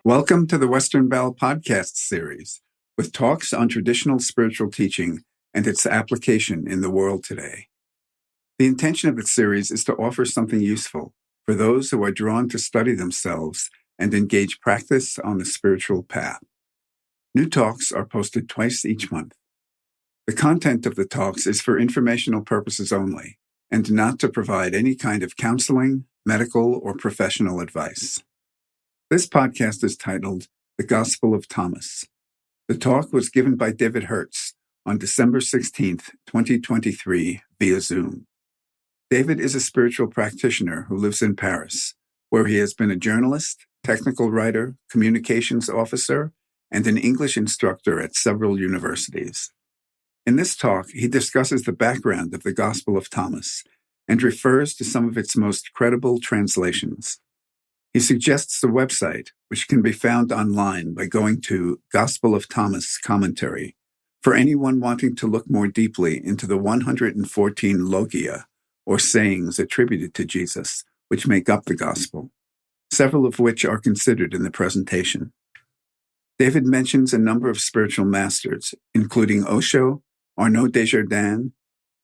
Welcome to the Western Bell podcast series, with talks on traditional spiritual teaching and its application in the world today. The intention of the series is to offer something useful for those who are drawn to study themselves and engage practice on the spiritual path. New talks are posted twice each month. The content of the talks is for informational purposes only, and not to provide any kind of counseling, medical, or professional advice. This podcast is titled The Gospel of Thomas. The talk was given by David Herz on December 16th, 2023, via Zoom. David is a spiritual practitioner who lives in Paris, where he has been a journalist, technical writer, communications officer, and an English instructor at several universities. In this talk, he discusses the background of the Gospel of Thomas and refers to some of its most credible translations. He suggests a website, which can be found online by going to Gospel of Thomas Commentary, for anyone wanting to look more deeply into the 114 logia, or sayings attributed to Jesus, which make up the Gospel, several of which are considered in the presentation. David mentions a number of spiritual masters, including Osho, Arnaud Desjardins,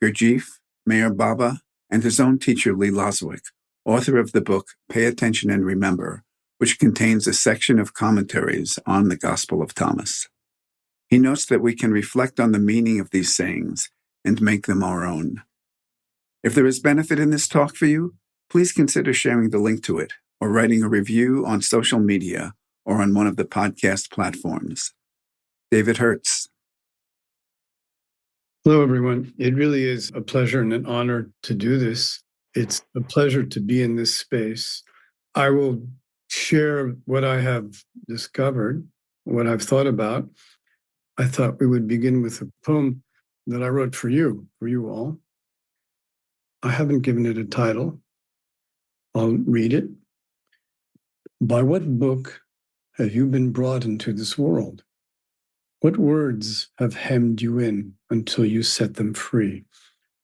Gurdjieff, Meher Baba, and his own teacher Lee Loswick, author of the book Pay Attention and Remember, which contains a section of commentaries on the Gospel of Thomas. He notes that we can reflect on the meaning of these sayings and make them our own. If there is benefit in this talk for you, please consider sharing the link to it or writing a review on social media or on one of the podcast platforms. David Herz. Hello, everyone. It really is a pleasure and an honor to do this. It's a pleasure to be in this space. I will share what I have discovered, what I've thought about. I thought we would begin with a poem that I wrote for you all. I haven't given it a title. I'll read it. By what book have you been brought into this world? What words have hemmed you in until you set them free?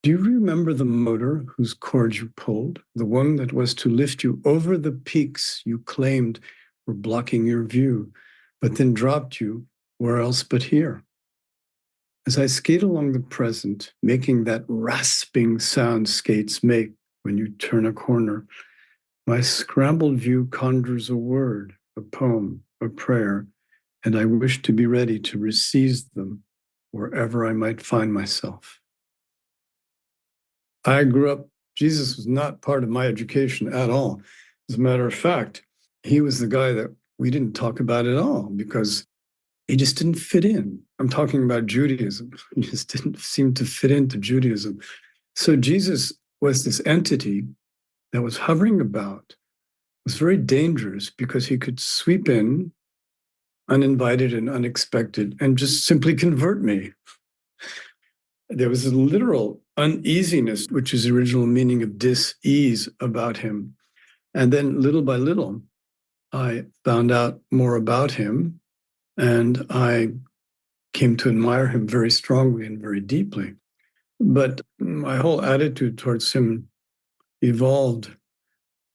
Do you remember the motor whose cord you pulled, the one that was to lift you over the peaks you claimed were blocking your view, but then dropped you where else but here? As I skate along the present, making that rasping sound skates make when you turn a corner, my scrambled view conjures a word, a poem, a prayer, and I wish to be ready to receive them wherever I might find myself. I grew up, Jesus was not part of my education at all. As a matter of fact, he was the guy that we didn't talk about at all because he just didn't fit in. I'm talking about Judaism. He just didn't seem to fit into Judaism. So Jesus was this entity that was hovering about. It was very dangerous because he could sweep in uninvited and unexpected and just simply convert me. There was a literal uneasiness, which is the original meaning of dis-ease about him. And then little by little, I found out more about him and I came to admire him very strongly and very deeply. But my whole attitude towards him evolved.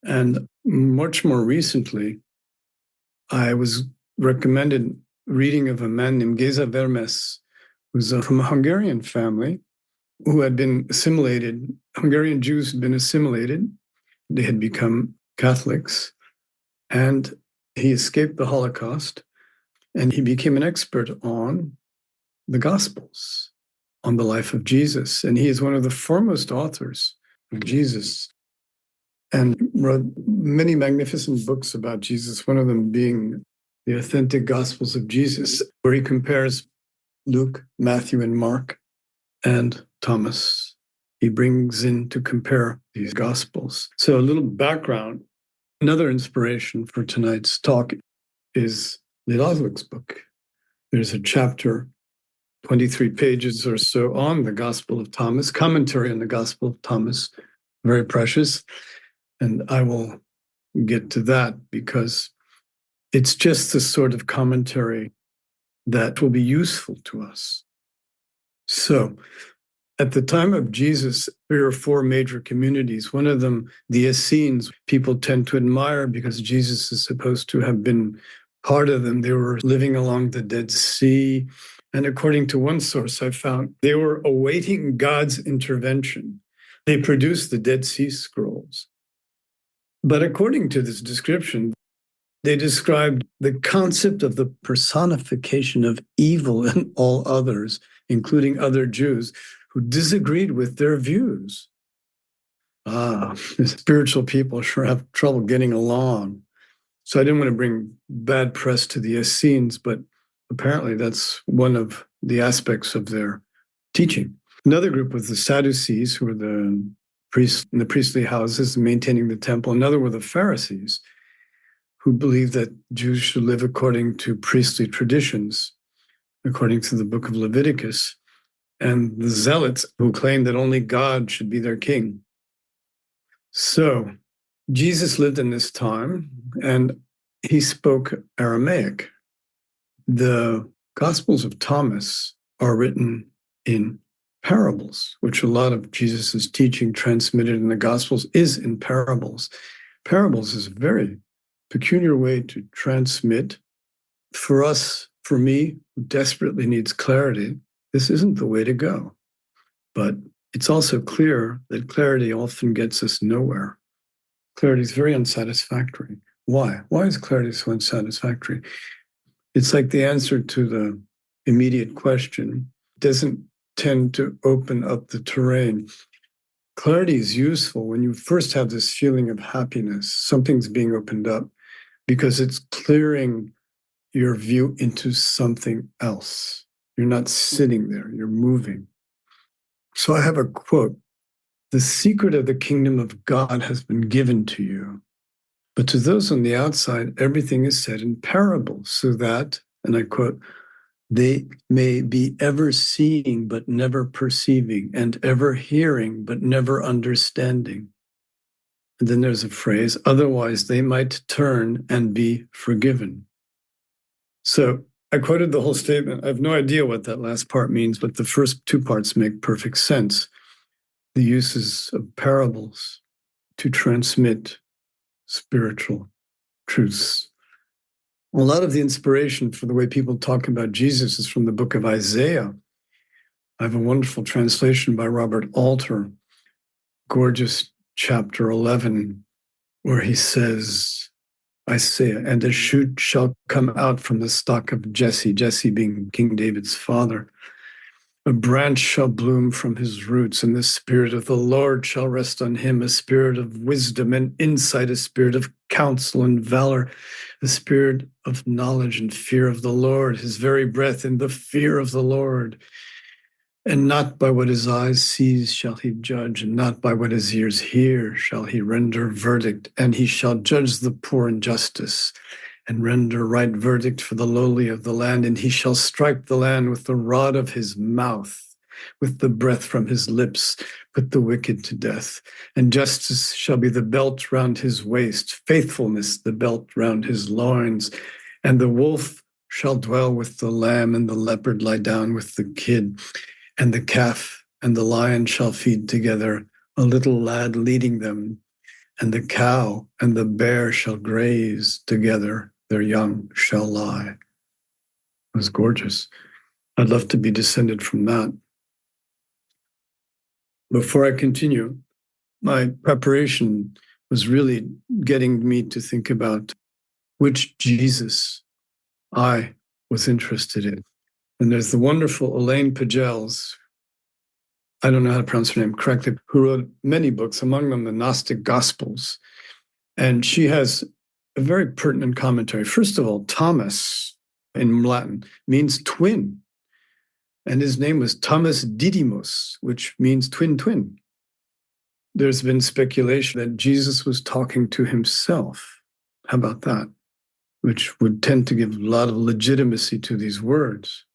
And much more recently, I was recommended reading of a man named Géza Vermes, who's from a Hungarian family who had been assimilated. Hungarian Jews had been assimilated. They had become Catholics. And he escaped the Holocaust. And he became an expert on the Gospels, on the life of Jesus. And he is one of the foremost authors of Jesus and wrote many magnificent books about Jesus, one of them being The Authentic Gospels of Jesus, where he compares Luke, Matthew, and Mark, and Thomas. He brings in to compare these Gospels. So a little background. Another inspiration for tonight's talk is Lee Loswick's book. There's a chapter, 23 pages or so, on the Gospel of Thomas, commentary on the Gospel of Thomas, very precious. And I will get to that because it's just the sort of commentary that will be useful to us. So, at the time of Jesus, 3 or 4 major communities, one of them, the Essenes, people tend to admire because Jesus is supposed to have been Part of them, they were living along the Dead Sea. And according to one source I found, they were awaiting God's intervention. They produced the Dead Sea Scrolls. But according to this description, they described the concept of the personification of evil in all others, including other Jews who disagreed with their views. Spiritual people sure have trouble getting along. So I didn't want to bring bad press to the Essenes, but apparently that's one of the aspects of their teaching. Another group was the Sadducees, who were the priests in the priestly houses maintaining the temple. Another were the Pharisees, who believed that Jews should live according to priestly traditions, according to the book of Leviticus, and the Zealots, who claimed that only God should be their king. So Jesus lived in this time, and he spoke Aramaic. The Gospels of Thomas are written in parables, which a lot of Jesus's teaching transmitted in the Gospels is in parables. Parables is a very peculiar way to transmit. For us, for me, who desperately needs clarity, this isn't the way to go. But it's also clear that clarity often gets us nowhere. Clarity is very unsatisfactory. Why? Why is clarity so unsatisfactory? It's like the answer to the immediate question doesn't tend to open up the terrain. Clarity is useful when you first have this feeling of happiness, something's being opened up, because it's clearing your view into something else. You're not sitting there, you're moving. So I have a quote: "The secret of the kingdom of God has been given to you. But to those on the outside, everything is said in parables, so that," and I quote, "they may be ever seeing but never perceiving, and ever hearing but never understanding." And then there's a phrase, "otherwise they might turn and be forgiven." So I quoted the whole statement. I have no idea what that last part means, but the first two parts make perfect sense. The uses of parables to transmit spiritual truths. A lot of the inspiration for the way people talk about Jesus is from the book of Isaiah. I have a wonderful translation by Robert Alter, gorgeous chapter 11, where he says, Isaiah, "And a shoot shall come out from the stock of Jesse," Jesse being King David's father. "A branch shall bloom from his roots, and the Spirit of the Lord shall rest on him, a spirit of wisdom and insight, a spirit of counsel and valor, a spirit of knowledge and fear of the Lord, his very breath in the fear of the Lord. And not by what his eyes sees shall he judge, and not by what his ears hear shall he render verdict, and he shall judge the poor in justice, and render right verdict for the lowly of the land, and he shall strike the land with the rod of his mouth, with the breath from his lips, put the wicked to death. And justice shall be the belt round his waist, faithfulness the belt round his loins. And the wolf shall dwell with the lamb, and the leopard lie down with the kid. And the calf and the lion shall feed together, a little lad leading them. And the cow and the bear shall graze together, their young shall lie." It was gorgeous. I'd love to be descended from that. Before I continue, my preparation was really getting me to think about which Jesus I was interested in. And there's the wonderful Elaine Pagels, I don't know how to pronounce her name correctly, who wrote many books, among them the Gnostic Gospels. And she has a very pertinent commentary. First of all, Thomas in Latin means twin. And his name was Thomas Didymus, which means twin. There's been speculation that Jesus was talking to himself. How about that? Which would tend to give a lot of legitimacy to these words.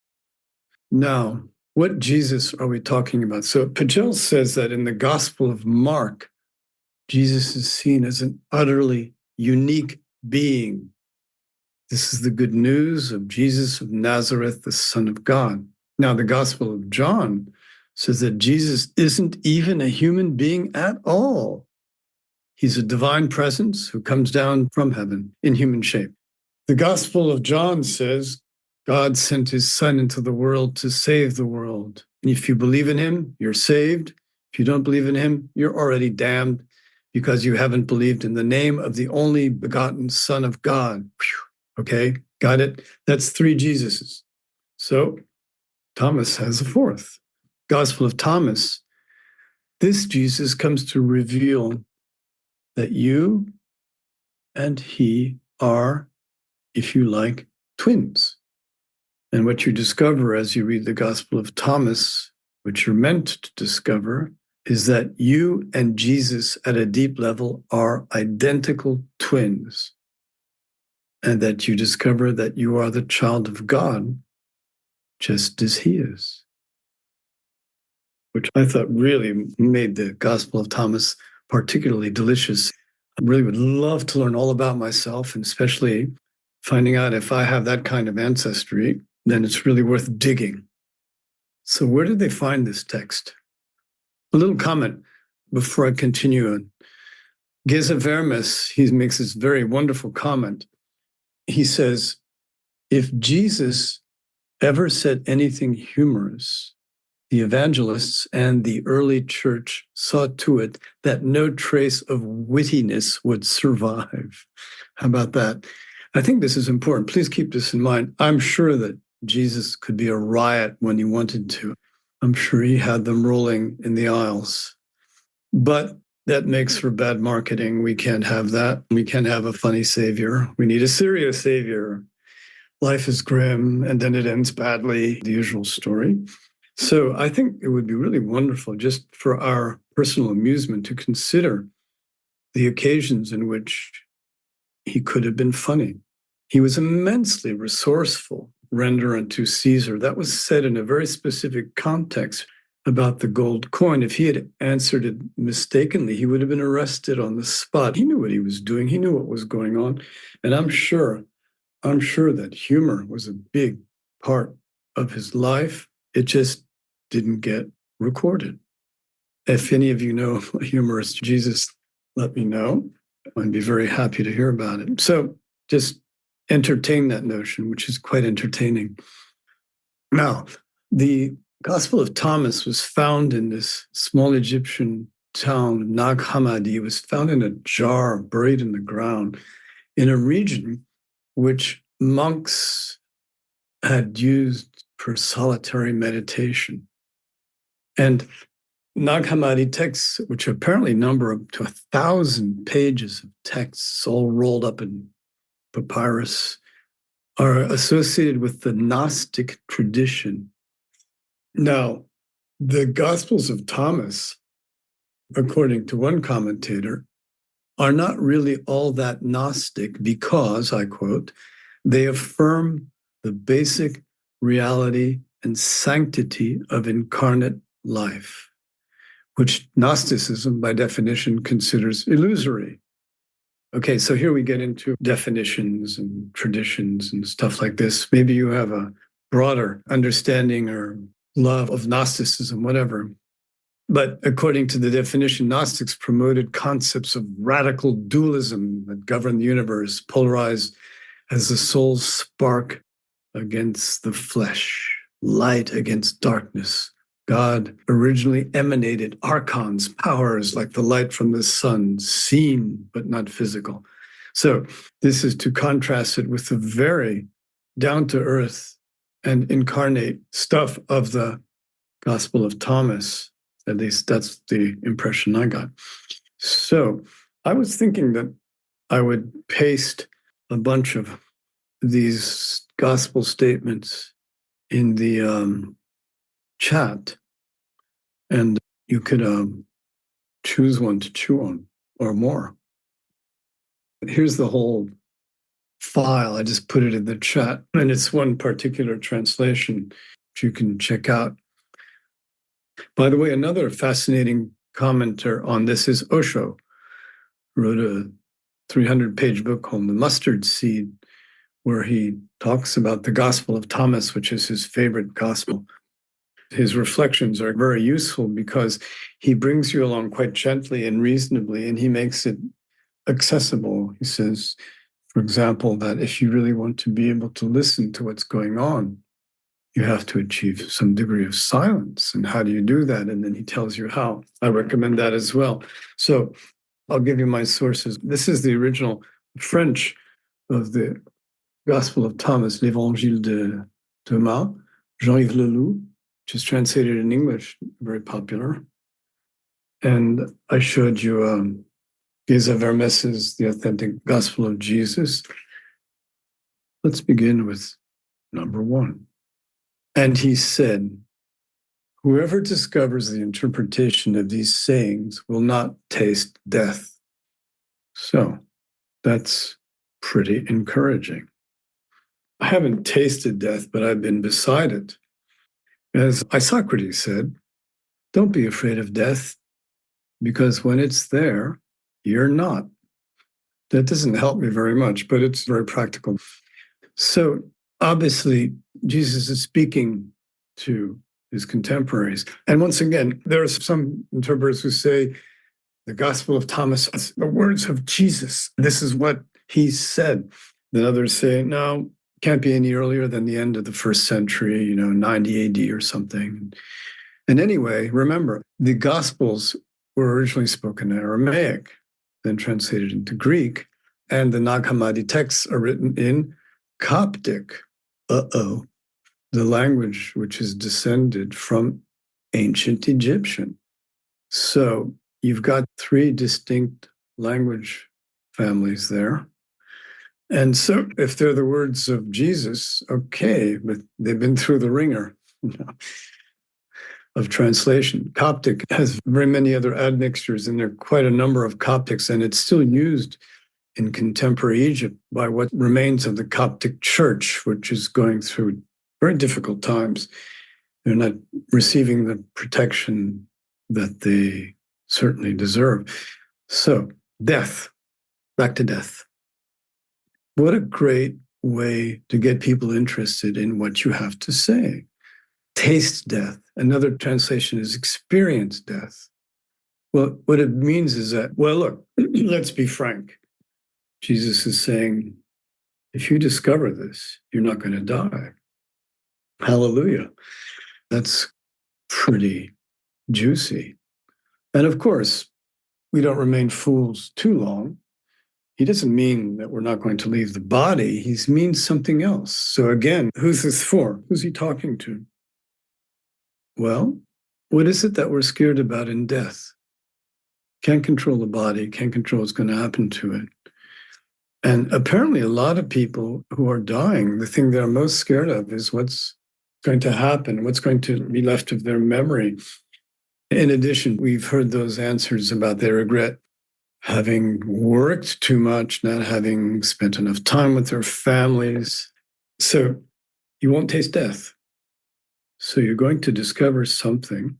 Now, what Jesus are we talking about? So Pagel says that in the Gospel of Mark, Jesus is seen as an utterly unique being. This is the good news of Jesus of Nazareth, the Son of God. Now, the Gospel of John says that Jesus isn't even a human being at all. He's a divine presence who comes down from heaven in human shape. The Gospel of John says, God sent his Son into the world to save the world. And if you believe in him, you're saved. If you don't believe in him, you're already damned because you haven't believed in the name of the only begotten Son of God. Whew. Okay, got it? That's 3 Jesuses. So Thomas has a 4th. Gospel of Thomas. This Jesus comes to reveal that you and he are, if you like, twins. And what you discover as you read the Gospel of Thomas, which you're meant to discover, is that you and Jesus at a deep level are identical twins. And that you discover that you are the child of God, just as he is. Which I thought really made the Gospel of Thomas particularly delicious. I really would love to learn all about myself, and especially finding out if I have that kind of ancestry, then it's really worth digging. So where did they find this text? A little comment before I continue on. Geza Vermes, he makes this very wonderful comment. He says, if Jesus ever said anything humorous, the evangelists and the early church saw to it that no trace of wittiness would survive. How about that? I think this is important. Please keep this in mind. I'm sure that Jesus could be a riot when he wanted to. I'm sure he had them rolling in the aisles. But that makes for bad marketing. We can't have that. We can't have a funny savior. We need a serious savior. Life is grim, and then it ends badly, the usual story. So I think it would be really wonderful just for our personal amusement to consider the occasions in which he could have been funny. He was immensely resourceful. Render unto Caesar. That was said in a very specific context about the gold coin. If he had answered it mistakenly, he would have been arrested on the spot. He knew what he was doing. He knew what was going on. And I'm sure that humor was a big part of his life. It just didn't get recorded. If any of you know a humorous Jesus, let me know. I'd be very happy to hear about it. So just entertain that notion, which is quite entertaining. Now, the Gospel of Thomas was found in this small Egyptian town, Nag Hammadi. It was found in a jar buried in the ground in a region which monks had used for solitary meditation. And Nag Hammadi texts, which apparently number up to 1,000 pages of texts, all rolled up in papyrus, are associated with the Gnostic tradition. Now, the Gospels of Thomas, according to one commentator, are not really all that Gnostic because, I quote, they affirm the basic reality and sanctity of incarnate life, which Gnosticism, by definition, considers illusory. Okay, so here we get into definitions and traditions and stuff like this. Maybe you have a broader understanding or love of Gnosticism, whatever. But according to the definition, Gnostics promoted concepts of radical dualism that govern the universe, polarized as the soul's spark against the flesh, light against darkness. God originally emanated archons, powers like the light from the sun, seen but not physical. So this is to contrast it with the very down-to-earth and incarnate stuff of the Gospel of Thomas. At least that's the impression I got. So I was thinking that I would paste a bunch of these gospel statements in the chat, and you could choose one to chew on or more. Here's the whole file. I just put it in the chat, and it's one particular translation which you can check out. By the way, another fascinating commenter on this is Osho, who wrote a 300-page book called The Mustard Seed, where he talks about the Gospel of Thomas, which is his favorite gospel. His reflections are very useful because he brings you along quite gently and reasonably, and he makes it accessible. He says, For example, that if you really want to be able to listen to what's going on, you have to achieve some degree of silence. And how do you do that? And then he tells you how. I recommend that as well. So I'll give you my sources. This is the original French of the Gospel of Thomas, l'Évangile de Thomas, Jean-Yves Leloup, which is translated in English, very popular. And I showed you Les Affirms, the authentic Gospel of Jesus. Let's begin with number 1. And he said, whoever discovers the interpretation of these sayings will not taste death. So that's pretty encouraging. I haven't tasted death, but I've been beside it. As Isocrates said, don't be afraid of death, because when it's there, you're not. That doesn't help me very much, but it's very practical. So obviously, Jesus is speaking to his contemporaries. And once again, there are some interpreters who say the Gospel of Thomas is the words of Jesus. This is what he said. Then others say, no, can't be any earlier than the end of the first century, 90 AD or something. And anyway, remember, the Gospels were originally spoken in Aramaic, then translated into Greek, and the Nag Hammadi texts are written in Coptic. The language which is descended from ancient Egyptian. So you've got 3 distinct language families there. And so if they're the words of Jesus, okay, but they've been through the ringer of translation. Coptic has very many other admixtures, and there are quite a number of Coptics, and it's still used in contemporary Egypt by what remains of the Coptic church, which is going through very difficult times. They're not receiving the protection that they certainly deserve. So, death, back to death. What a great way to get people interested in what you have to say. Taste death. Another translation is experience death. Well, what it means is that, well, look, let's be frank. Jesus is saying, if you discover this, you're not going to die. Hallelujah. That's pretty juicy. And of course, we don't remain fools too long. He doesn't mean that we're not going to leave the body. He means something else. So again, who's this for? Who's he talking to? Well, what is it that we're scared about in death? Can't control the body, can't control what's going to happen to it. And apparently a lot of people who are dying, the thing they're most scared of is what's going to happen, what's going to be left of their memory. In addition, we've heard those answers about their regret having worked too much, not having spent enough time with their families. So you won't taste death. So you're going to discover something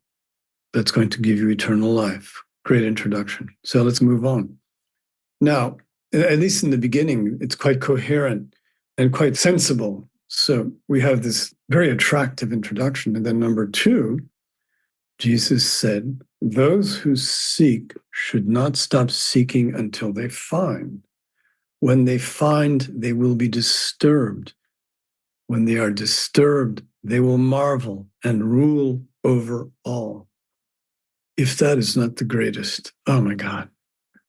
that's going to give you eternal life. Great introduction. So let's move on. Now, at least in the beginning, it's quite coherent and quite sensible. So we have this very attractive introduction. And then number 2, Jesus said, those who seek should not stop seeking until they find. When they find, they will be disturbed. When they are disturbed, they will marvel and rule over all. If that is not the greatest, oh my God,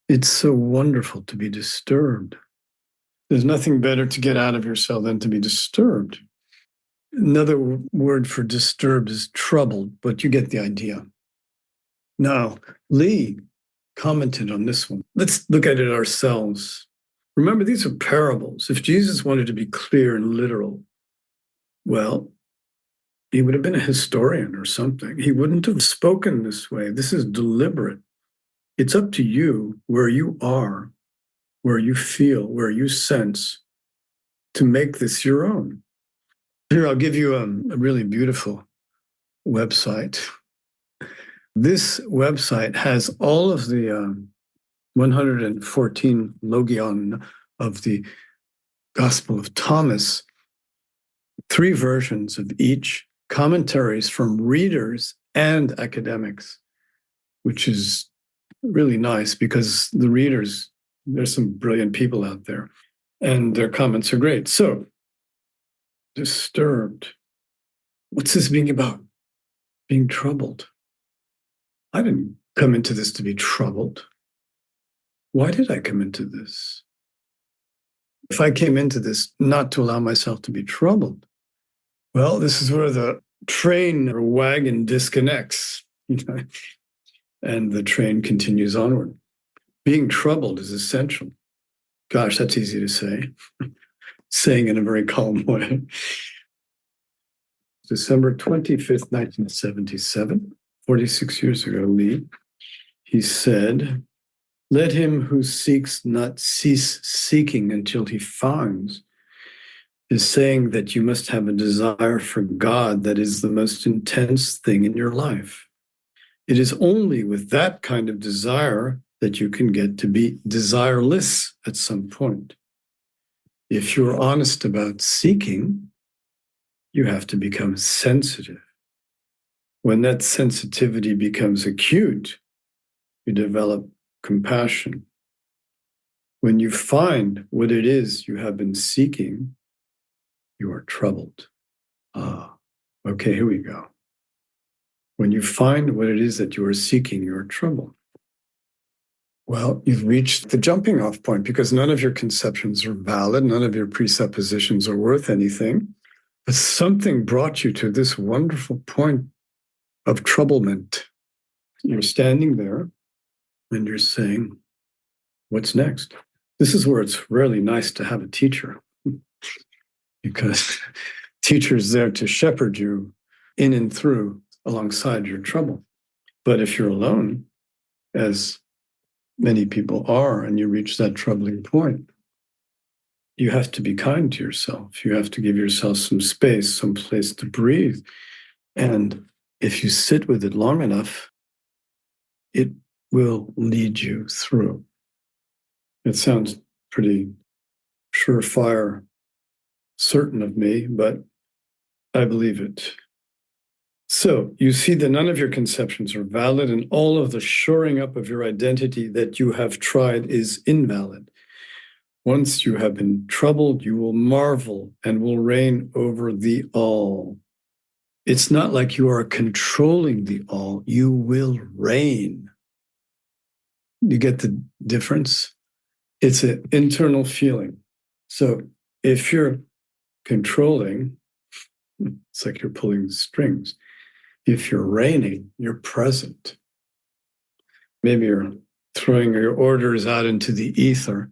it's so wonderful to be disturbed. There's nothing better to get out of yourself than to be disturbed. Another word for disturbed is troubled, but you get the idea. Now, Lee commented on this one. Let's look at it ourselves. Remember, these are parables. If Jesus wanted to be clear and literal, well, he would have been a historian or something. He wouldn't have spoken this way. This is deliberate. It's up to you where you are, where you feel, where you sense, to make this your own. Here, I'll give you a really beautiful website. This website has all of the 114 logion of the Gospel of Thomas, 3 versions of each, commentaries from readers and academics, which is really nice because the readers, there's some brilliant people out there. And their comments are great. So, disturbed. What's this being about? Being troubled. I didn't come into this to be troubled. Why did I come into this? If I came into this not to allow myself to be troubled, well, this is where the train or wagon disconnects, and the train continues onward. Being troubled is essential. Gosh, that's easy to say. Saying in a very calm way. December 25th, 1977, 46 years ago, Lee, he said, "Let him who seeks not cease seeking until he finds," is saying that you must have a desire for God that is the most intense thing in your life. It is only with that kind of desire that you can get to be desireless at some point. If you're honest about seeking, you have to become sensitive. When that sensitivity becomes acute, you develop compassion. When you find what it is you have been seeking, you are troubled. Okay, here we go. When you find what it is that you are seeking, you are troubled. Well, you've reached the jumping off point because none of your conceptions are valid. None of your presuppositions are worth anything. But something brought you to this wonderful point of troublement. You're standing there and you're saying, what's next? This is where it's really nice to have a teacher because teacher's there to shepherd you in and through alongside your trouble. But if you're alone, as many people are, and you reach that troubling point, you have to be kind to yourself. You have to give yourself some space, some place to breathe. And if you sit with it long enough, it will lead you through. It sounds pretty surefire, certain of me, but I believe it. So you see that none of your conceptions are valid, and all of the shoring up of your identity that you have tried is invalid. Once you have been troubled, you will marvel and will reign over the all. It's not like you are controlling the all, you will reign. You get the difference? It's an internal feeling. So if you're controlling, it's like you're pulling the strings. If you're reigning, you're present. Maybe you're throwing your orders out into the ether,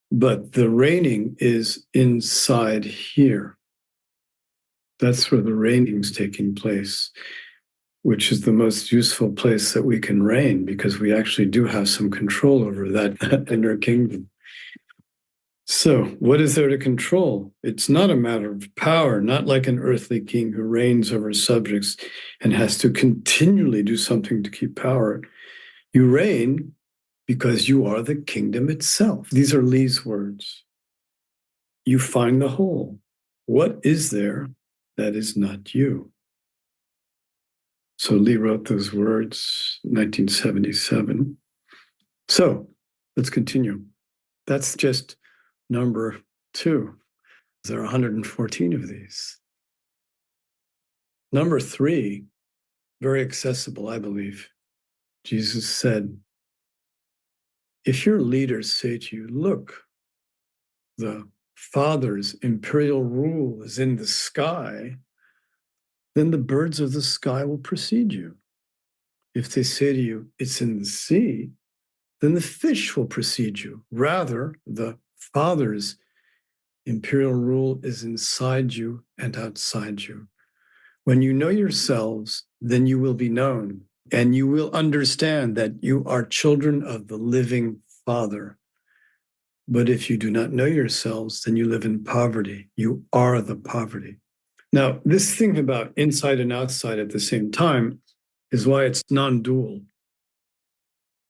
but the reigning is inside here. That's where the reigning's taking place, which is the most useful place that we can reign because we actually do have some control over that inner kingdom. So, what is there to control? It's not a matter of power, not like an earthly king who reigns over subjects and has to continually do something to keep power. You reign because you are the kingdom itself. These are Lee's words. You find the whole. What is there that is not you? So Lee wrote those words in 1977. So let's continue. That's just number 2. There are 114 of these. Number 3, very accessible, I believe. Jesus said, if your leaders say to you, look, the Father's imperial rule is in the sky, then the birds of the sky will precede you. If they say to you, it's in the sea, then the fish will precede you. Rather, the Father's imperial rule is inside you and outside you. When you know yourselves, then you will be known, and you will understand that you are children of the living Father. But if you do not know yourselves, then you live in poverty. You are the poverty. Now, this thing about inside and outside at the same time is why it's non-dual.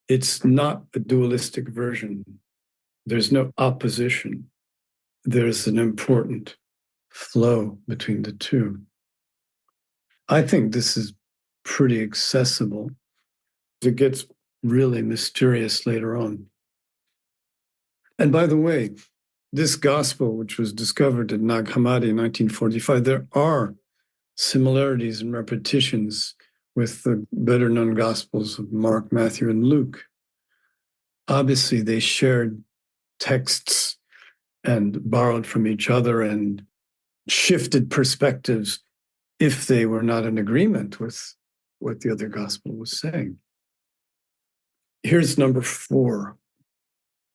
It's not a dualistic version. There's no opposition. There's an important flow between the two. I think this is pretty accessible. It gets really mysterious later on. And by the way, this gospel, which was discovered at Nag Hammadi in 1945, there are similarities and repetitions with the better known gospels of Mark, Matthew, and Luke. Obviously, they shared texts and borrowed from each other and shifted perspectives if they were not in agreement with what the other gospel was saying. Here's number 4.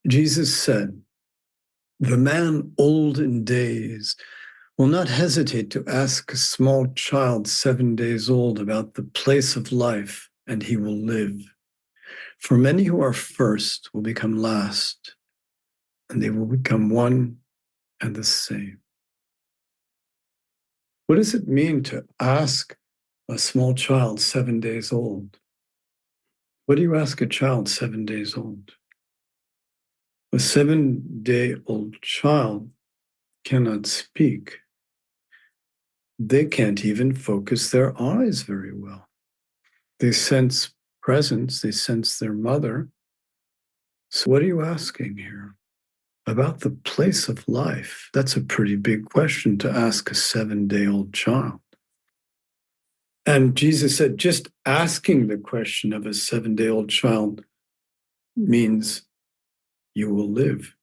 Jesus said, "The man old in days will not hesitate to ask a small child 7 days old about the place of life, and he will live. For many who are first will become last, and they will become one and the same." What does it mean to ask a small child 7 days old? What do you ask a child 7 days old? A 7-day-old child cannot speak. They can't even focus their eyes very well. They sense presence, they sense their mother. So what are you asking here? About the place of life. That's a pretty big question to ask a 7-day-old child. And Jesus said, just asking the question of a 7-day-old child means you will live.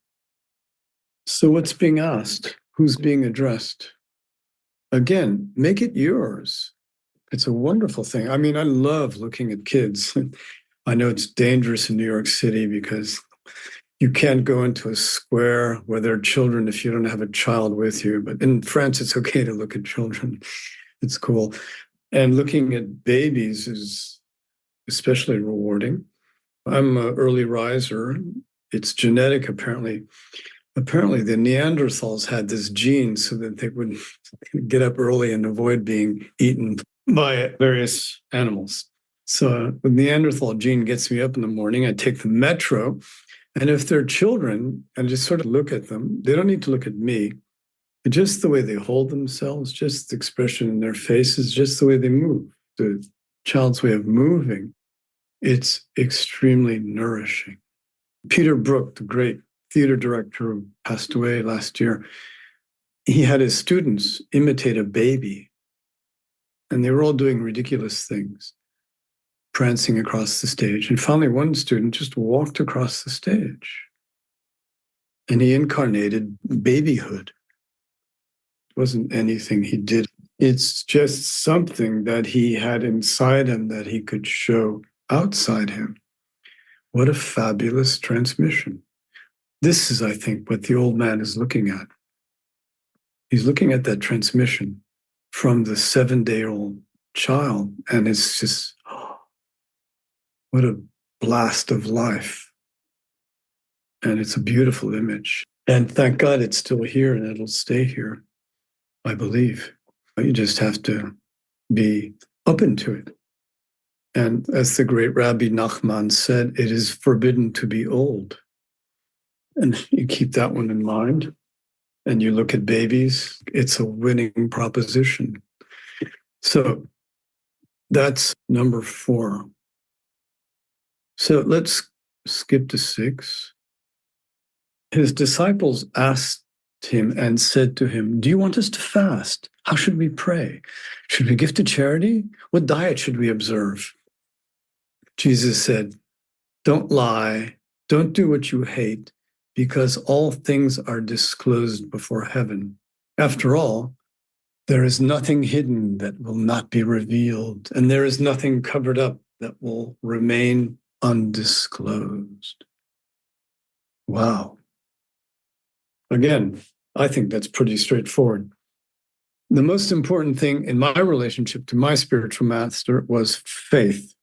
So what's being asked? Who's being addressed? Again, make it yours. It's a wonderful thing. I mean, I love looking at kids. I know it's dangerous in New York City because you can't go into a square where there are children if you don't have a child with you. But in France, it's okay to look at children. It's cool. And looking at babies is especially rewarding. I'm an early riser. It's genetic, apparently. Apparently, the Neanderthals had this gene so that they would get up early and avoid being eaten by various animals. So the Neanderthal gene gets me up in the morning. I take the metro. And if they're children, and just sort of look at them, they don't need to look at me. But just the way they hold themselves, just the expression in their faces, just the way they move, the child's way of moving, it's extremely nourishing. Peter Brook, the great theater director who passed away last year, he had his students imitate a baby. And they were all doing ridiculous things, prancing across the stage. And finally, one student just walked across the stage. And he incarnated babyhood. It wasn't anything he did. It's just something that he had inside him that he could show outside him. What a fabulous transmission. This is, I think, what the old man is looking at. He's looking at that transmission from the 7-day-old child, and it's just, oh, what a blast of life. And it's a beautiful image. And thank God it's still here and it'll stay here, I believe. You just have to be open to it. And as the great Rabbi Nachman said, it is forbidden to be old. And you keep that one in mind. And you look at babies, it's a winning proposition. So that's number 4. So let's skip to 6. His disciples asked him and said to him, "Do you want us to fast? How should we pray? Should we give to charity? What diet should we observe?" Jesus said, "Don't lie. Don't do what you hate, because all things are disclosed before heaven. After all, there is nothing hidden that will not be revealed, and there is nothing covered up that will remain undisclosed." Wow. Again, I think that's pretty straightforward. The most important thing in my relationship to my spiritual master was faith.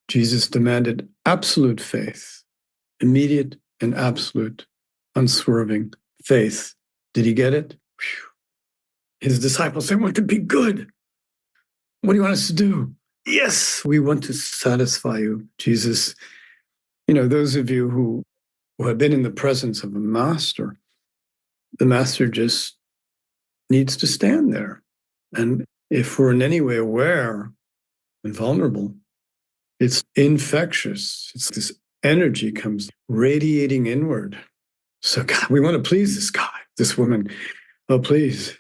Jesus demanded absolute faith, immediate and absolute, unswerving faith. Did he get it? Whew. His disciples said, "We want to be good. What do you want us to do?" "Yes, we want to satisfy you." Jesus, those of you who have been in the presence of a master, the master just needs to stand there. And if we're in any way aware and vulnerable, it's infectious. It's this energy comes radiating inward. So, God, we want to please this guy, this woman. Oh, please. Do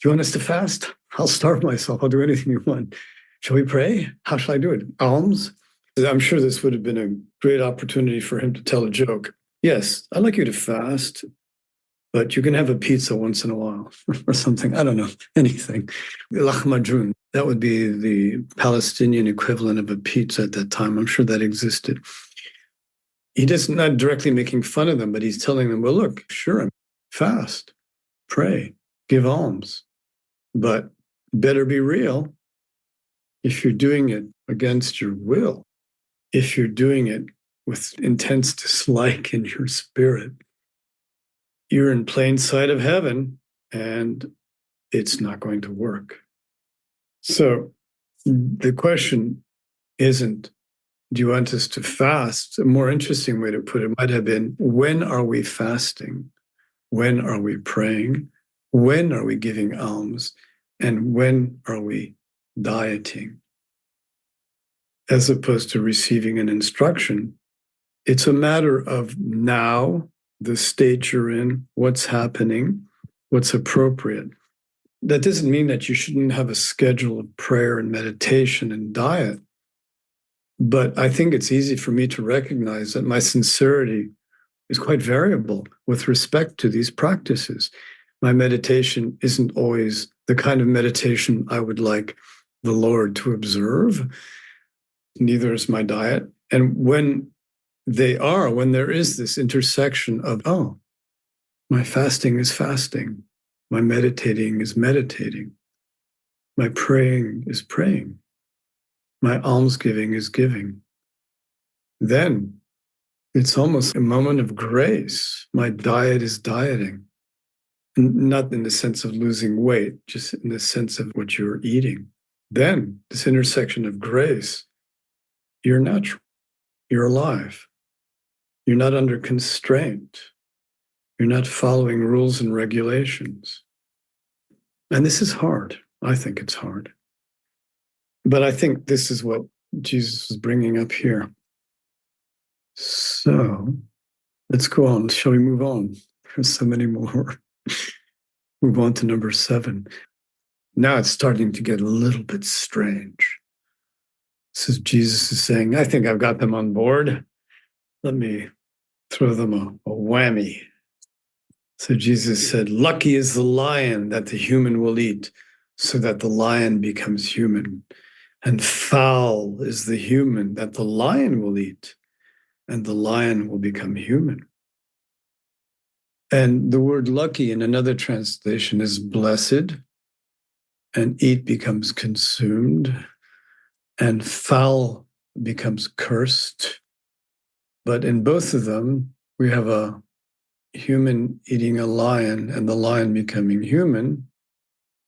you want us to fast? I'll starve myself. I'll do anything you want. Shall we pray? How shall I do it? Alms? I'm sure this would have been a great opportunity for him to tell a joke. Yes, I'd like you to fast, but you can have a pizza once in a while or something. I don't know, anything. Lahmacun, that would be the Palestinian equivalent of a pizza at that time. I'm sure that existed. He does not directly making fun of them, but he's telling them, well, look, sure, fast, pray, give alms, but better be real. If you're doing it against your will, if you're doing it with intense dislike in your spirit, you're in plain sight of heaven and it's not going to work. So the question isn't, do you want us to fast? A more interesting way to put it might have been, when are we fasting? When are we praying? When are we giving alms? And when are we dieting? As opposed to receiving an instruction, it's a matter of now, the state you're in, what's happening, what's appropriate. That doesn't mean that you shouldn't have a schedule of prayer and meditation and diet. But I think it's easy for me to recognize that my sincerity is quite variable with respect to these practices. My meditation isn't always the kind of meditation I would like the Lord to observe. Neither is my diet. And when there is this intersection of, oh, my fasting is fasting, my meditating is meditating, my praying is praying, my almsgiving is giving, then it's almost a moment of grace. My diet is dieting, not in the sense of losing weight, just in the sense of what you're eating. Then this intersection of grace, you're natural, you're alive, you're not under constraint, you're not following rules and regulations. And this is hard. I think it's hard. But I think this is what Jesus is bringing up here. So let's go on. Shall we move on? There's so many more. Move on to number 7. Now it's starting to get a little bit strange. This is Jesus is saying, I think I've got them on board. Let me throw them a whammy. So Jesus said, lucky is the lion that the human will eat, so that the lion becomes human. And foul is the human that the lion will eat, and the lion will become human. And the word lucky in another translation is blessed, and eat becomes consumed, and foul becomes cursed. But in both of them, we have a human eating a lion and the lion becoming human,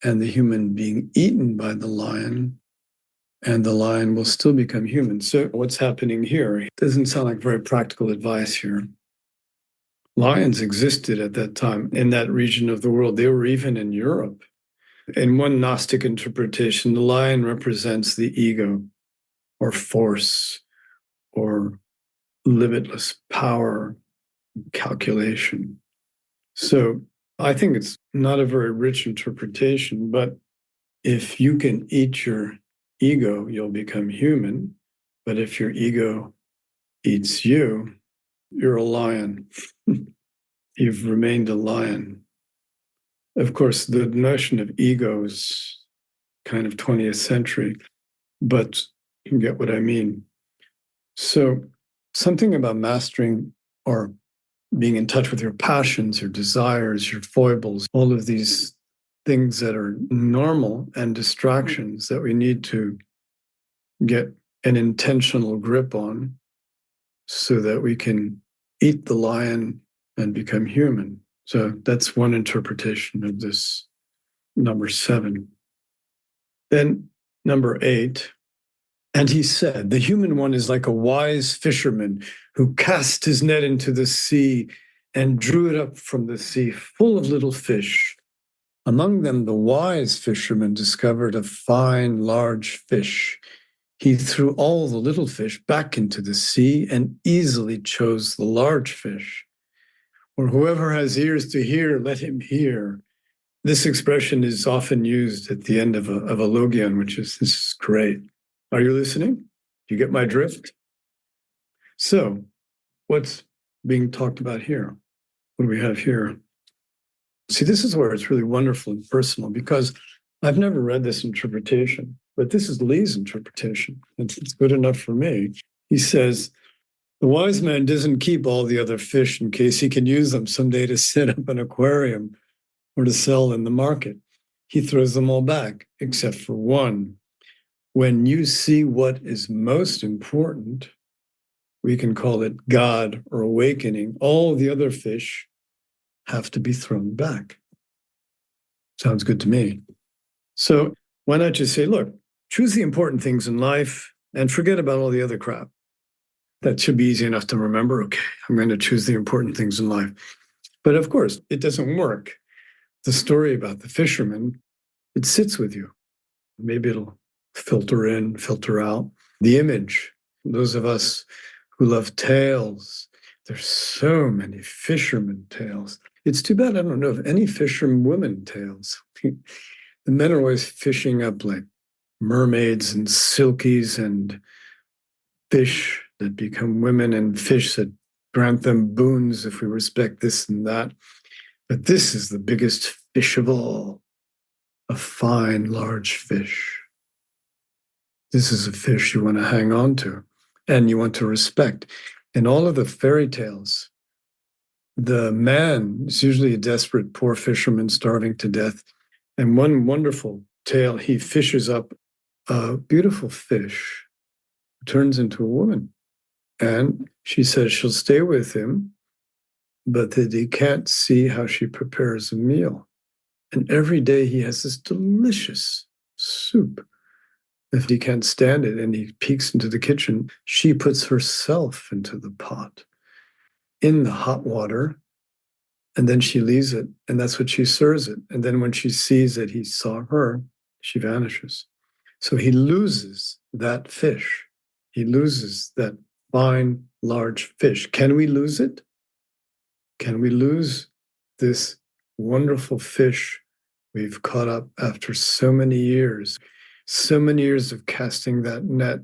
and the human being eaten by the lion, and the lion will still become human. So what's happening here? It doesn't sound like very practical advice here. Lions existed at that time in that region of the world. They were even in Europe. In one Gnostic interpretation, the lion represents the ego or force or limitless power, calculation. So I think it's not a very rich interpretation, but if you can eat your ego, you'll become human. But if your ego eats you, you're a lion. You've remained a lion. Of course, the notion of ego is kind of 20th century, but you get what I mean. So something about mastering or being in touch with your passions, your desires, your foibles, all of these things that are normal and distractions that we need to get an intentional grip on so that we can eat the lion and become human. So that's one interpretation of this number 7. Then number 8, and he said, the human one is like a wise fisherman who cast his net into the sea and drew it up from the sea full of little fish. Among them, the wise fisherman discovered a fine, large fish. He threw all the little fish back into the sea and easily chose the large fish. or whoever has ears to hear, let him hear. This expression is often used at the end of a logion, which is, this is great. Are you listening? Do you get my drift? So, what's being talked about here? What do we have here? See, this is where it's really wonderful and personal, because I've never read this interpretation, but this is Lee's interpretation. It's good enough for me. He says, the wise man doesn't keep all the other fish in case he can use them someday to set up an aquarium or to sell in the market. He throws them all back, except for one. When you see what is most important, we can call it God or awakening, all the other fish have to be thrown back. Sounds good to me. So why not just say, look, choose the important things in life and forget about all the other crap. That should be easy enough to remember. Okay, I'm going to choose the important things in life. But of course, it doesn't work. The story about the fisherman, it sits with you. Maybe it'll filter in, filter out. The image, those of us who love tales, there's so many fisherman tales. It's too bad I don't know of any fisherwoman tales. The men are always fishing up like mermaids and silkies and fish that become women and fish that grant them boons if we respect this and that. But this is the biggest fish of all, a fine, large fish. This is a fish you want to hang on to and you want to respect. In all of the fairy tales, the man is usually a desperate, poor fisherman starving to death. And one wonderful tale, he fishes up a beautiful fish, who turns into a woman. And she says she'll stay with him, but that he can't see how she prepares a meal. And every day he has this delicious soup. If he can't stand it and he peeks into the kitchen, she puts herself into the pot in the hot water, and then she leaves it, and that's what she serves it. And then when she sees that he saw her, she vanishes. So he loses that fish. He loses that fine, large fish. Can we lose it? Can we lose this wonderful fish we've caught up after so many years of casting that net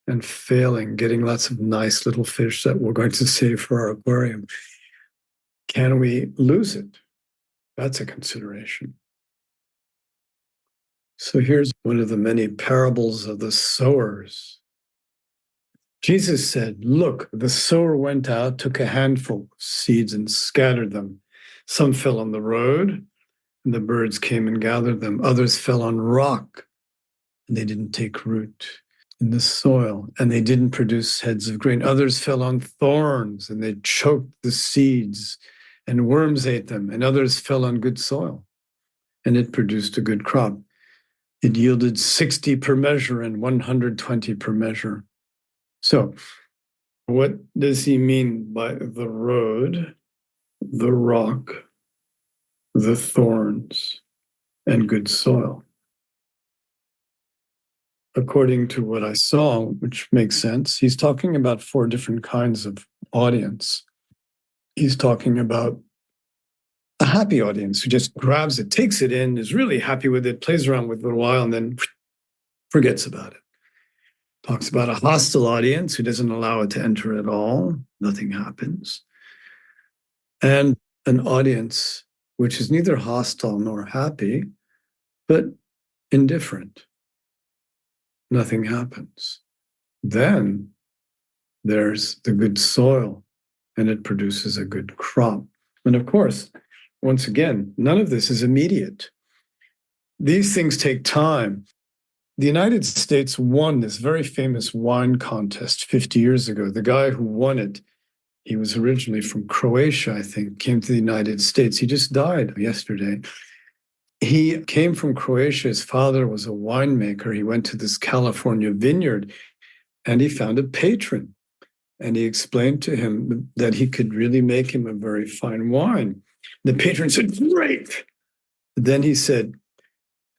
and failing, getting lots of nice little fish that we're going to save for our aquarium? Can we lose it? That's a consideration. So here's one of the many parables of the sowers. Jesus said, look, the sower went out, took a handful of seeds and scattered them. Some fell on the road, and the birds came and gathered them. Others fell on rock, and they didn't take root in the soil, and they didn't produce heads of grain. Others fell on thorns, and they choked the seeds, and worms ate them. And others fell on good soil, and it produced a good crop. It yielded 60 per measure and 120 per measure. So, what does he mean by the road, the rock, the thorns, and good soil? According to what I saw, which makes sense, he's talking about 4 different kinds of audience. He's talking about a happy audience who just grabs it, takes it in, is really happy with it, plays around with it a while, and then forgets about it. Talks about a hostile audience who doesn't allow it to enter at all. Nothing happens. And an audience which is neither hostile nor happy, but indifferent. Nothing happens. Then there's the good soil, and it produces a good crop. And of course, once again, none of this is immediate. These things take time. The United States won this very famous wine contest 50 years ago. The guy who won it, he was originally from Croatia, I think, came to the United States. He just died yesterday. He came from Croatia. His father was a winemaker. He went to this California vineyard and he found a patron. And he explained to him that he could really make him a very fine wine. The patron said, great. Then he said,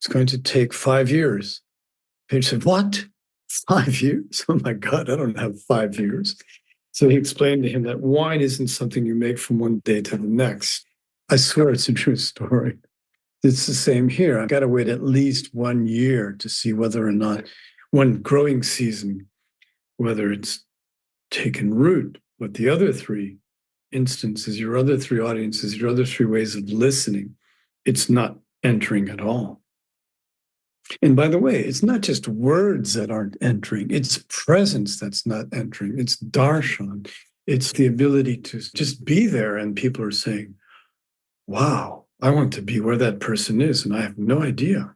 it's going to take 5 years. The patron said, what? 5 years? Oh my God, I don't have 5 years. So he explained to him that wine isn't something you make from one day to the next. I swear it's a true story. It's the same here. I've got to wait at least 1 year to see whether or not one growing season, whether it's taken root. But the other three instances, your other three audiences, your other three ways of listening, it's not entering at all. And by the way, it's not just words that aren't entering, it's presence that's not entering. It's darshan. It's the ability to just be there. And people are saying, wow, I want to be where that person is. And I have no idea.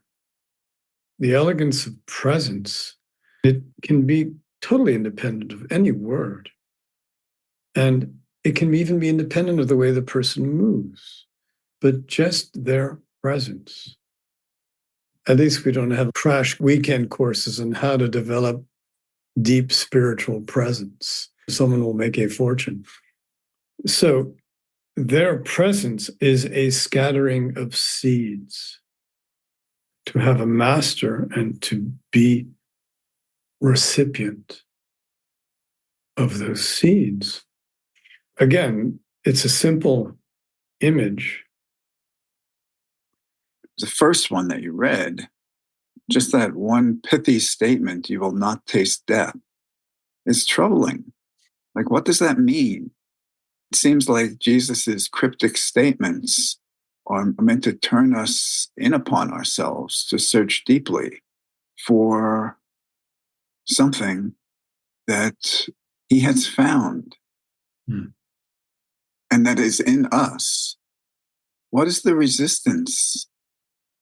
The elegance of presence, it can be totally independent of any word. And it can even be independent of the way the person moves, but just their presence. At least we don't have crash weekend courses on how to develop deep spiritual presence. Someone will make a fortune. So their presence is a scattering of seeds. To have a master and to be recipient of those seeds. Again, it's a simple image. The first one that you read, just that one pithy statement, you will not taste death, is troubling. Like, what does that mean? It seems like Jesus's cryptic statements are meant to turn us in upon ourselves, to search deeply for something that he has found and that is in us. What is the resistance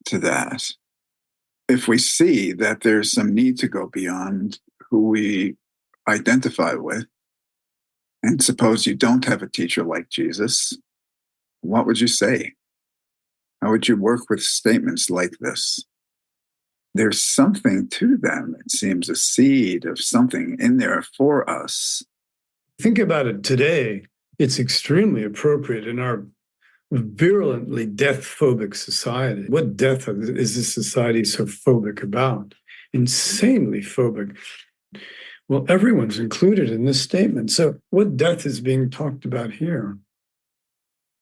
to that? If we see that there's some need to go beyond who we identify with, and suppose you don't have a teacher like Jesus, what would you say? How would you work with statements like this? There's something to them. It seems a seed of something in there for us. Think about it today. It's extremely appropriate in our virulently death-phobic society. What death is this society so phobic about? Insanely phobic. Well, everyone's included in this statement. So what death is being talked about here?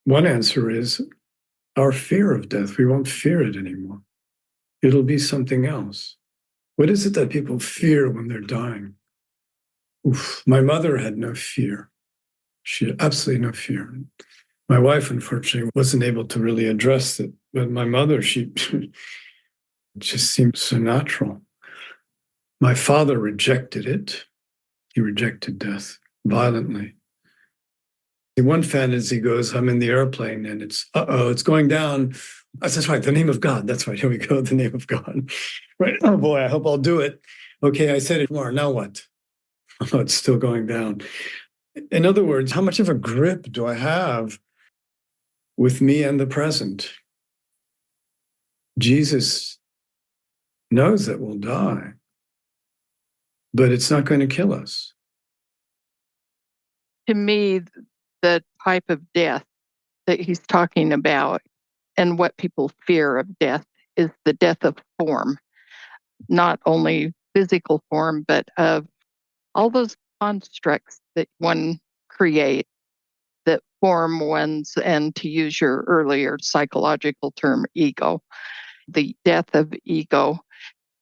One answer is our fear of death. We won't fear it anymore. It'll be something else. What is it that people fear when they're dying? Oof. My mother had no fear. She had absolutely no fear. My wife, unfortunately, wasn't able to really address it. But my mother, she just seemed so natural. My father rejected it. He rejected death violently. One fantasy goes, I'm in the airplane and it's going down. That's right, the name of God. That's right, here we go, the name of God. Right, oh boy, I hope I'll do it. Okay, I said it more, now what? Oh, it's still going down. In other words, how much of a grip do I have with me and the present? Jesus knows that we'll die, but it's not going to kill us. To me, the type of death that he's talking about and what people fear of death is the death of form, not only physical form, but of all those constructs that one creates that form one's, and to use your earlier psychological term, ego, the death of ego,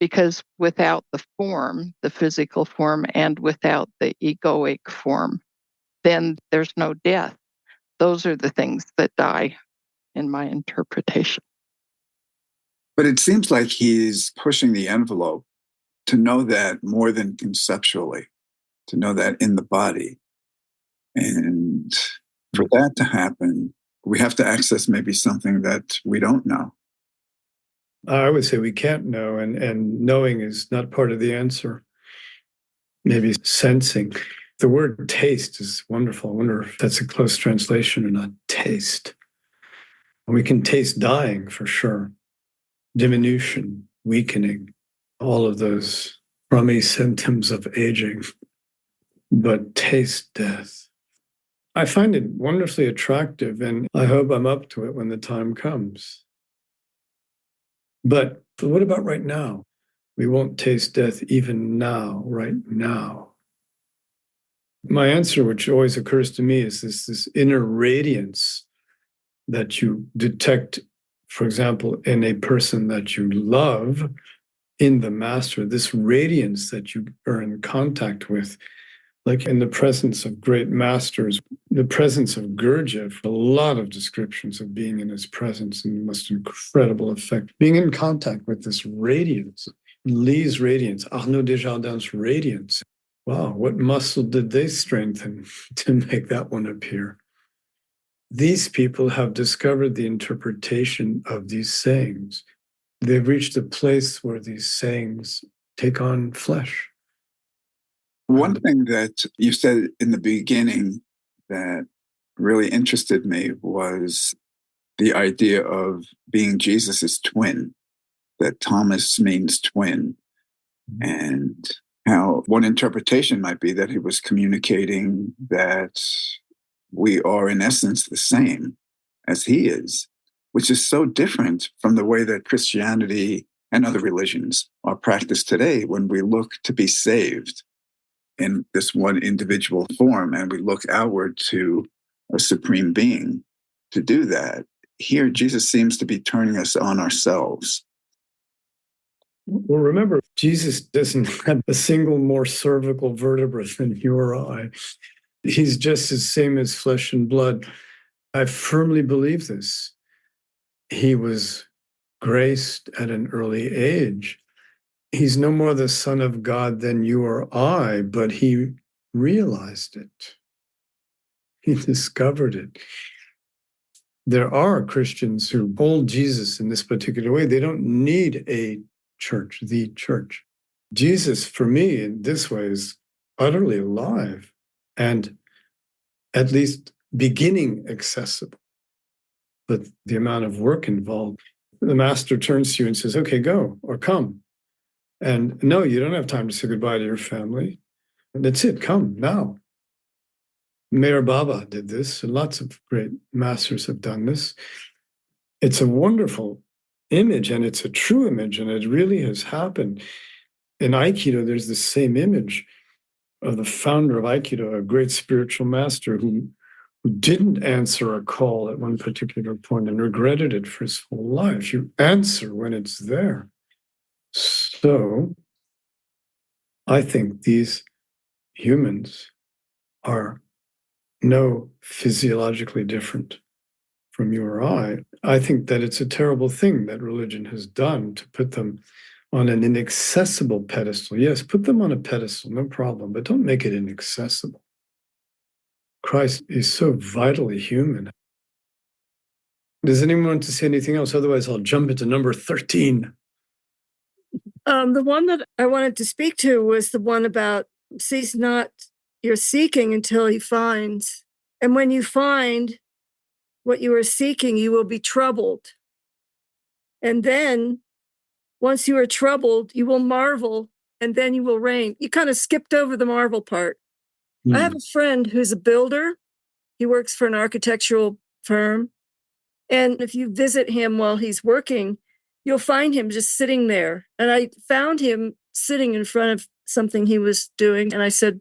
because without the form, the physical form, and without the egoic form, then there's no death. Those are the things that die in my interpretation. But it seems like he's pushing the envelope to know that more than conceptually, to know that in the body. And for that to happen, we have to access maybe something that we don't know. I would say we can't know, and knowing is not part of the answer. Maybe sensing. The word taste is wonderful. I wonder if that's a close translation or not. Taste. We can taste dying for sure. Diminution, weakening, all of those crummy symptoms of aging. But taste death. I find it wonderfully attractive, and I hope I'm up to it when the time comes. But what about right now? We won't taste death even now, right now. My answer, which always occurs to me, is this inner radiance that you detect, for example, in a person that you love, in the master, this radiance that you are in contact with, like in the presence of great masters, the presence of Gurdjieff, a lot of descriptions of being in his presence and the most incredible effect. Being in contact with this radiance, Lee's radiance, Arnaud Desjardins' radiance. Wow, what muscle did they strengthen to make that one appear? These people have discovered the interpretation of these sayings. They've reached a place where these sayings take on flesh. One thing that you said in the beginning that really interested me was the idea of being Jesus's twin, that Thomas means twin, and how one interpretation might be that he was communicating that we are in essence the same as he is, which is so different from the way that Christianity and other religions are practiced today when we look to be saved in this one individual form and we look outward to a supreme being to do that. Here, Jesus seems to be turning us on ourselves. Well, remember, Jesus doesn't have a single more cervical vertebra than you or I. He's just the same as flesh and blood. I firmly believe this. He was graced at an early age. He's no more the Son of God than you or I, but he realized it. He discovered it. There are Christians who hold Jesus in this particular way. They don't need a church, the church. Jesus, for me, in this way, is utterly alive and at least beginning accessible. But the amount of work involved, the master turns to you and says, okay, go or come. And no, you don't have time to say goodbye to your family. And that's it, come now. Meher Baba did this, and lots of great masters have done this. It's a wonderful image, and it's a true image, and it really has happened. In Aikido, there's the same image of the founder of Aikido, a great spiritual master who didn't answer a call at one particular point and regretted it for his whole life. You answer when it's there. So I think these humans are no physiologically different from you or I. I think that it's a terrible thing that religion has done to put them on an inaccessible pedestal. Yes, put them on a pedestal, no problem, but don't make it inaccessible. Christ is so vitally human. Does anyone want to say anything else? Otherwise, I'll jump into number 13. The one that I wanted to speak to was the one about cease not your seeking until he finds. And when you find what you are seeking, you will be troubled. And then once you are troubled, you will marvel, and then you will reign. You kind of skipped over the marvel part. I have a friend who's a builder. He works for an architectural firm. And if you visit him while he's working, you'll find him just sitting there. And I found him sitting in front of something he was doing. And I said,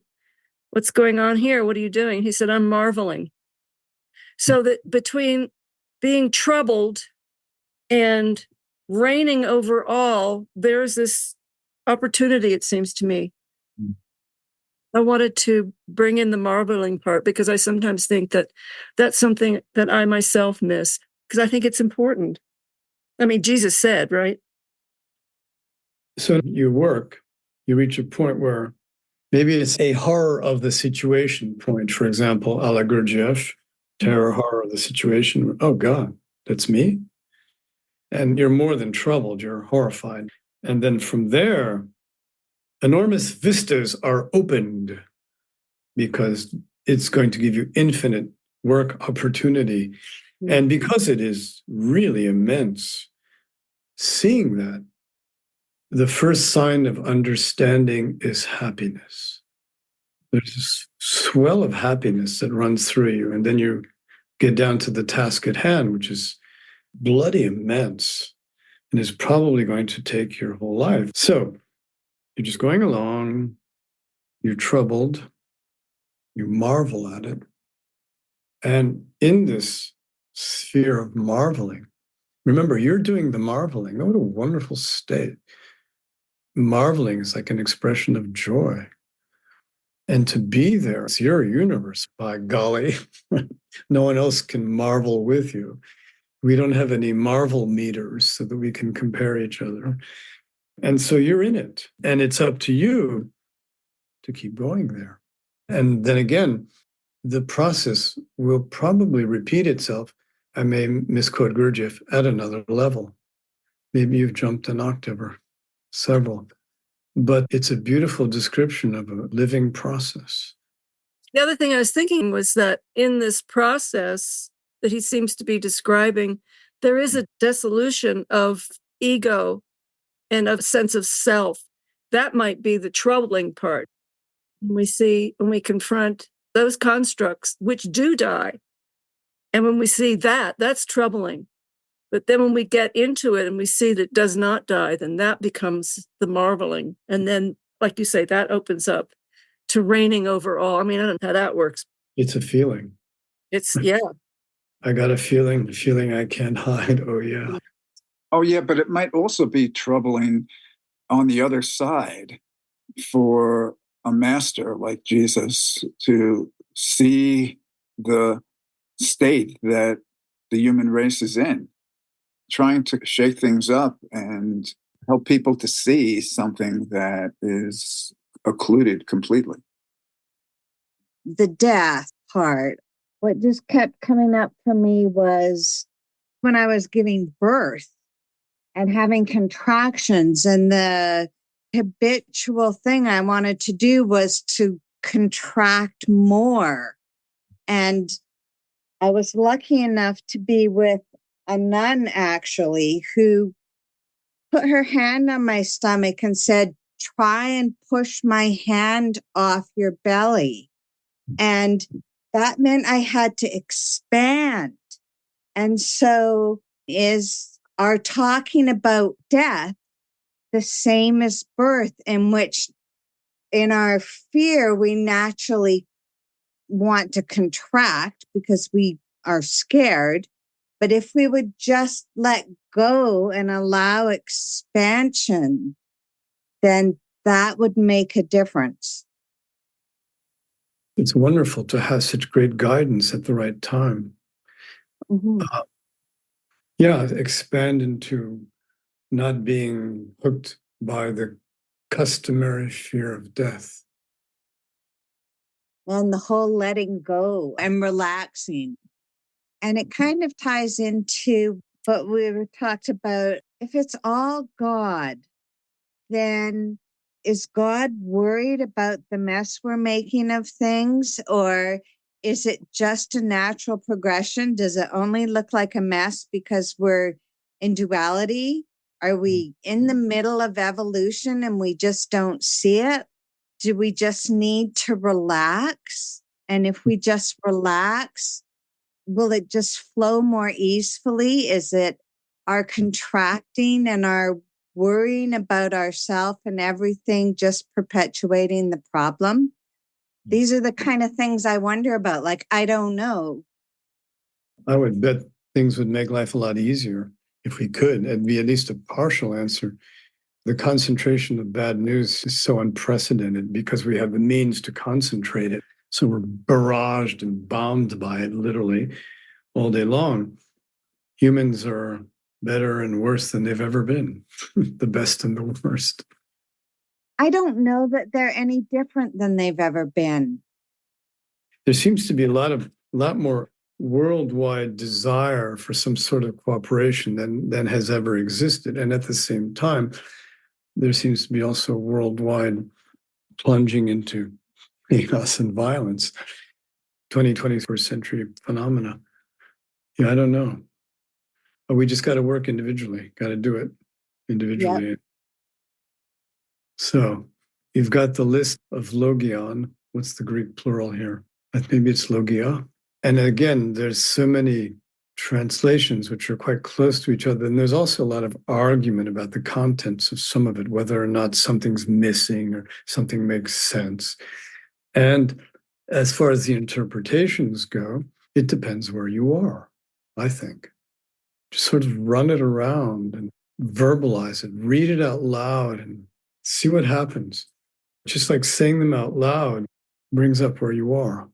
what's going on here? What are you doing? He said, I'm marveling. So that between being troubled and reigning over all, there's this opportunity, it seems to me. I wanted to bring in the marveling part because I sometimes think that that's something that I myself miss because I think it's important. I mean, Jesus said, right? So you work, you reach a point where maybe it's a horror of the situation point, for example, a la Gurdjieff, terror, horror of the situation. Oh God, that's me? And you're more than troubled, you're horrified. And then from there, enormous vistas are opened because it's going to give you infinite work opportunity. And because it is really immense, seeing that, the first sign of understanding is happiness. There's this swell of happiness that runs through you. And then you get down to the task at hand, which is bloody immense and is probably going to take your whole life. So you're just going along, you're troubled, You marvel at it. And in this sphere of marveling, remember, you're doing the marveling. Oh, what a wonderful state. Marveling is like an expression of joy. And to be there, it's your universe, by golly. No one else can marvel with you. We don't have any marvel meters so that we can compare each other. And so you're in it. And it's up to you to keep going there. And then again, the process will probably repeat itself. I may misquote Gurdjieff, at another level. Maybe you've jumped an octave or several. But it's a beautiful description of a living process. The other thing I was thinking was that in this process that he seems to be describing, there is a dissolution of ego and of a sense of self. That might be the troubling part. When we confront those constructs which do die, and when we see that, that's troubling. But then when we get into it and we see that it does not die, then that becomes the marveling. And then, like you say, that opens up to reigning over all. I mean, I don't know how that works. It's a feeling. Yeah. I got a feeling I can't hide. Oh, yeah. Oh, yeah, but it might also be troubling on the other side for a master like Jesus to see the state that the human race is in, trying to shake things up and help people to see something that is occluded completely. The death part, what just kept coming up for me was when I was giving birth and having contractions, and the habitual thing I wanted to do was to contract more. And I was lucky enough to be with a nun, actually, who put her hand on my stomach and said, try and push my hand off your belly. And that meant I had to expand. And so is our talking about death the same as birth, in which in our fear, we naturally want to contract because we are scared. But if we would just let go and allow expansion, then that would make a difference. It's wonderful to have such great guidance at the right time. Mm-hmm. Expand into not being hooked by the customary fear of death. And the whole letting go and relaxing. And it kind of ties into what we were talked about. If it's all God, then is God worried about the mess we're making of things? Or is it just a natural progression? Does it only look like a mess because we're in duality? Are we in the middle of evolution and we just don't see it? Do we just need to relax? And if we just relax, will it just flow more easily? Is it our contracting and our worrying about ourselves and everything just perpetuating the problem? These are the kind of things I wonder about. Like, I don't know. I would bet things would make life a lot easier if we could. It'd be at least a partial answer. The concentration of bad news is so unprecedented because we have the means to concentrate it. So we're barraged and bombed by it literally all day long. Humans are better and worse than they've ever been, the best and the worst. I don't know that they're any different than they've ever been. There seems to be a lot more worldwide desire for some sort of cooperation than has ever existed. And at the same time, there seems to be also worldwide plunging into chaos and violence, 21st century phenomena. I don't know. But we just got to work individually, got to do it individually. Yep. So you've got the list of logion. What's the Greek plural here? Maybe it's logia. And again, there's so many translations which are quite close to each other. And there's also a lot of argument about the contents of some of it, whether or not something's missing or something makes sense. And As far as the interpretations go, it depends where you are, I think. Just sort of run it around and verbalize it, read it out loud and see what happens. Just like saying them out loud brings up where you are.